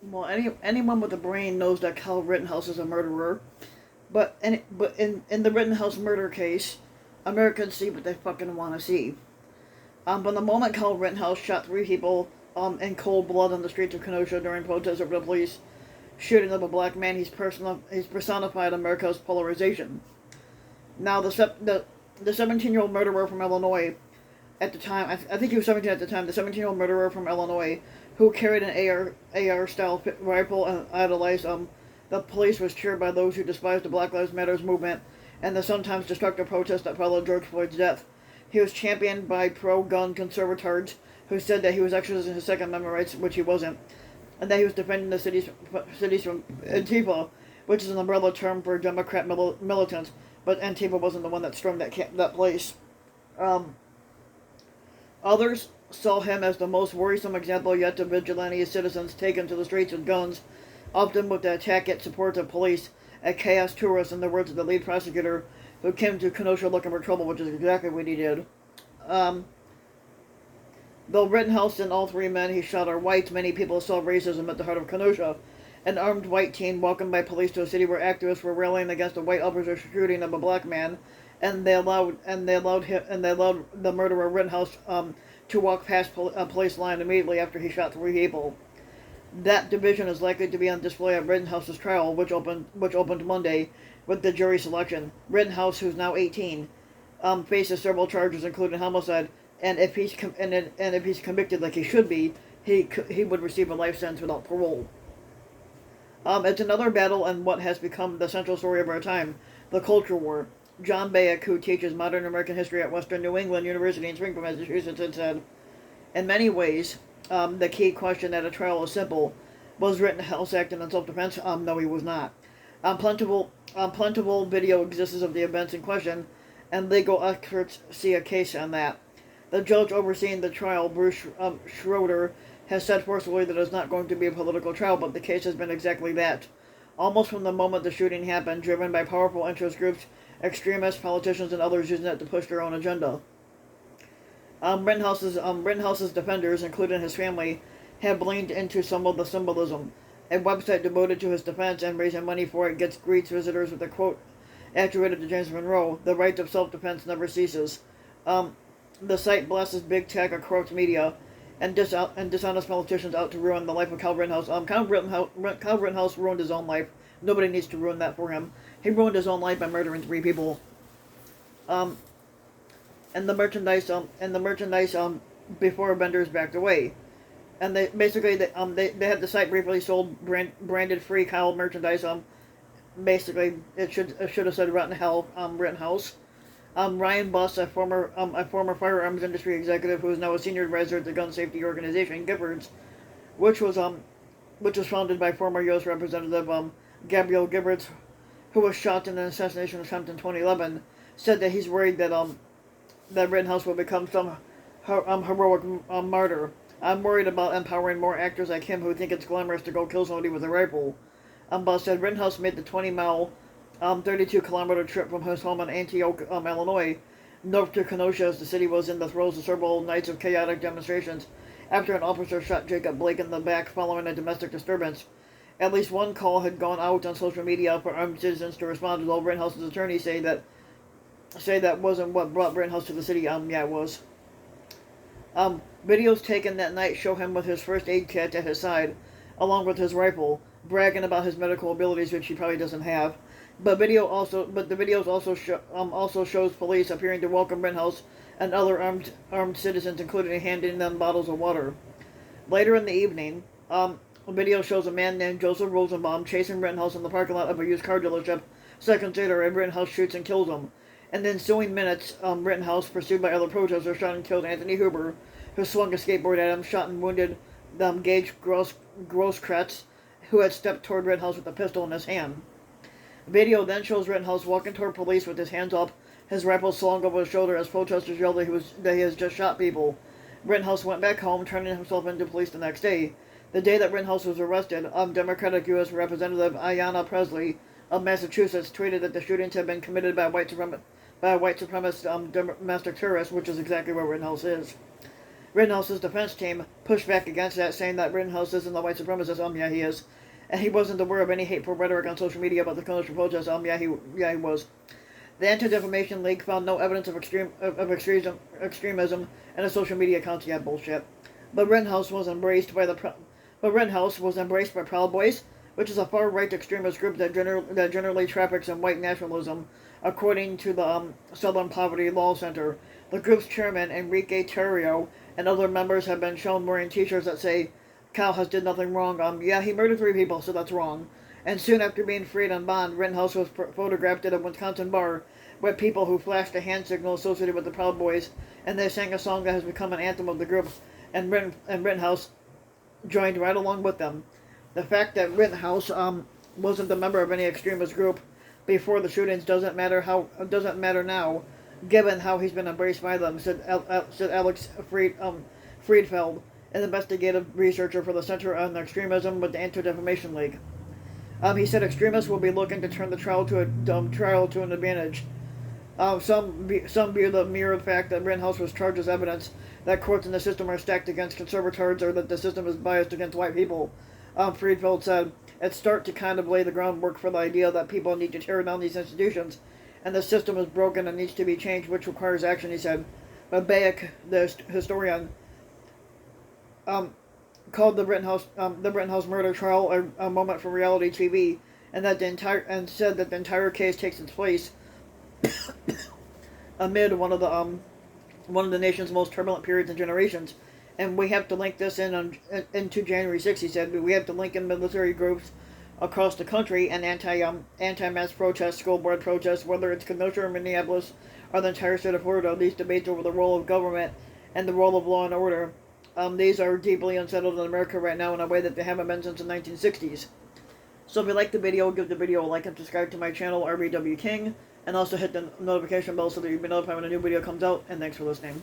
Well, anyone with a brain knows that Kyle Rittenhouse is a murderer. But in the Rittenhouse murder case, Americans see what they fucking want to see. But the moment Kyle Rittenhouse shot three people in cold blood on the streets of Kenosha during protests over the police shooting of a black man, he's personified America's polarization. Now, the 17-year-old murderer from Illinois at the time, I think he was 17 at the time, the 17-year-old murderer from Illinois who carried an AR style rifle and idolized the police was cheered by those who despised the Black Lives Matter movement and the sometimes destructive protests that followed George Floyd's death. He was championed by pro-gun conservators who said that he was exercising his Second Amendment rights, which he wasn't, and that he was defending the cities from Antifa, which is an umbrella term for Democrat militants. But Antifa wasn't the one that stormed that place. Um, Others saw him as the most worrisome example yet of vigilante citizens taken to the streets with guns, often with the attack at support of police, a chaos tourist, in the words of the lead prosecutor, who came to Kenosha looking for trouble, which is exactly what he did. Um, Though Rittenhouse and all three men he shot are white, many people saw racism at the heart of Kenosha. An armed white teen welcomed by police to a city where activists were rallying against a white officer's shooting of a black man, and they allowed the murderer Rittenhouse to walk past a police line immediately after he shot three people. That division is likely to be on display at Rittenhouse's trial, which opened Monday with the jury selection. Rittenhouse, who's now 18, faces several charges, including homicide, and if he's convicted like he should be, he would receive a life sentence without parole. It's another battle in what has become the central story of our time, the culture war. John Bayek, who teaches modern American history at Western New England University in Springfield, Massachusetts, had said, in many ways, the key question at a trial is simple. Was Rittenhouse acting in self-defense? No, he was not. Plentiful video exists of the events in question, and legal experts see a case on that. The judge overseeing the trial, Bruce Schroeder, has said forcefully that it's not going to be a political trial, but the case has been exactly that. Almost from the moment the shooting happened, driven by powerful interest groups, extremists, politicians, and others using it to push their own agenda. Rittenhouse's defenders, including his family, have leaned into some of the symbolism. A website devoted to his defense and raising money for it greets visitors with a quote attributed to James Monroe: "The right of self-defense never ceases." The site blesses big tech or corrupt media and dishonest politicians out to ruin the life of Kyle Rittenhouse. Kyle Rittenhouse ruined his own life. Nobody needs to ruin that for him. He ruined his own life by murdering three people. Um, and the merchandise before vendors backed away. And they had the site briefly sold branded free Kyle merchandise. Basically it should have said Rittenhouse. Ryan Buss, a former firearms industry executive who is now a senior advisor at the gun safety organization Giffords, which was founded by former U.S. Representative Gabrielle Giffords, who was shot in an assassination attempt in 2011, said that he's worried that Rittenhouse will become some heroic martyr. I'm worried about empowering more actors like him who think it's glamorous to go kill somebody with a rifle. Buss said Rittenhouse made the 20-mile 32-kilometer trip from his home in Antioch, Illinois, north to Kenosha, as the city was in the throes of several nights of chaotic demonstrations after an officer shot Jacob Blake in the back following a domestic disturbance. At least one call had gone out on social media for armed citizens to respond, although Rittenhouse's attorneys say that wasn't what brought Rittenhouse to the city. Yeah, it was. Videos taken that night show him with his first aid kit at his side, along with his rifle, bragging about his medical abilities, which he probably doesn't have. But the videos also shows police appearing to welcome Rittenhouse and other armed citizens, including handing them bottles of water. Later in the evening, a video shows a man named Joseph Rosenbaum chasing Rittenhouse in the parking lot of a used car dealership. Seconds later, Rittenhouse shoots and kills him. In the ensuing minutes, Rittenhouse, pursued by other protesters, shot and killed Anthony Huber, who swung a skateboard at him, shot and wounded Gage Grosskretz, who had stepped toward Rittenhouse with a pistol in his hand. The video then shows Rittenhouse walking toward police with his hands up, his rifle slung over his shoulder as protesters yelled that he has just shot people. Rittenhouse went back home, turning himself into police the next day. The day that Rittenhouse was arrested, Democratic U.S. Representative Ayanna Pressley of Massachusetts tweeted that the shootings had been committed by a white supremacist domestic terrorist, which is exactly what Rittenhouse is. Rittenhouse's defense team pushed back against that, saying that Rittenhouse isn't a white supremacist. Yeah, he is. And he wasn't aware of any hateful rhetoric on social media about the Kenosha protests. Yeah, he was. The Anti-Defamation League found no evidence of extremism in a social media accounts. Yeah, bullshit. But Rittenhouse was embraced by Proud Boys, which is a far-right extremist group that generally traffics in white nationalism, according to the Southern Poverty Law Center. The group's chairman, Enrique Terrio, and other members have been shown wearing t-shirts that say, Cal has did nothing wrong. Yeah, he murdered 3 people, so that's wrong. And soon after being freed on bond, Rittenhouse was photographed at a Wisconsin bar with people who flashed a hand signal associated with the Proud Boys, and they sang a song that has become an anthem of the group, and Rittenhouse joined right along with them. The fact that Rittenhouse wasn't a member of any extremist group before the shootings doesn't matter now, given how he's been embraced by them, said Alex Friedfeld, an investigative researcher for the Center on Extremism with the Anti-Defamation League. He said extremists will be looking to turn the trial to an advantage. Some view the mere fact that Rittenhouse was charged as evidence that courts in the system are stacked against conservators or that the system is biased against white people. Friedfeld said, it starts to kind of lay the groundwork for the idea that people need to tear down these institutions, and the system is broken and needs to be changed, which requires action, he said. But Bayek, the historian, called the Rittenhouse murder trial a moment for reality TV, and said that the entire case takes its place amid one of the nation's most turbulent periods and generations. And we have to link this into January 6th, he said. We have to link in military groups across the country and anti-mass protests, school board protests, whether it's Kenosha or Minneapolis or the entire state of Florida. These debates over the role of government and the role of law and order. These are deeply unsettled in America right now in a way that they haven't been since the 1960s. So if you like the video, give the video a like and subscribe to my channel, RBW King, and also hit the notification bell so that you'll be notified when a new video comes out, and thanks for listening.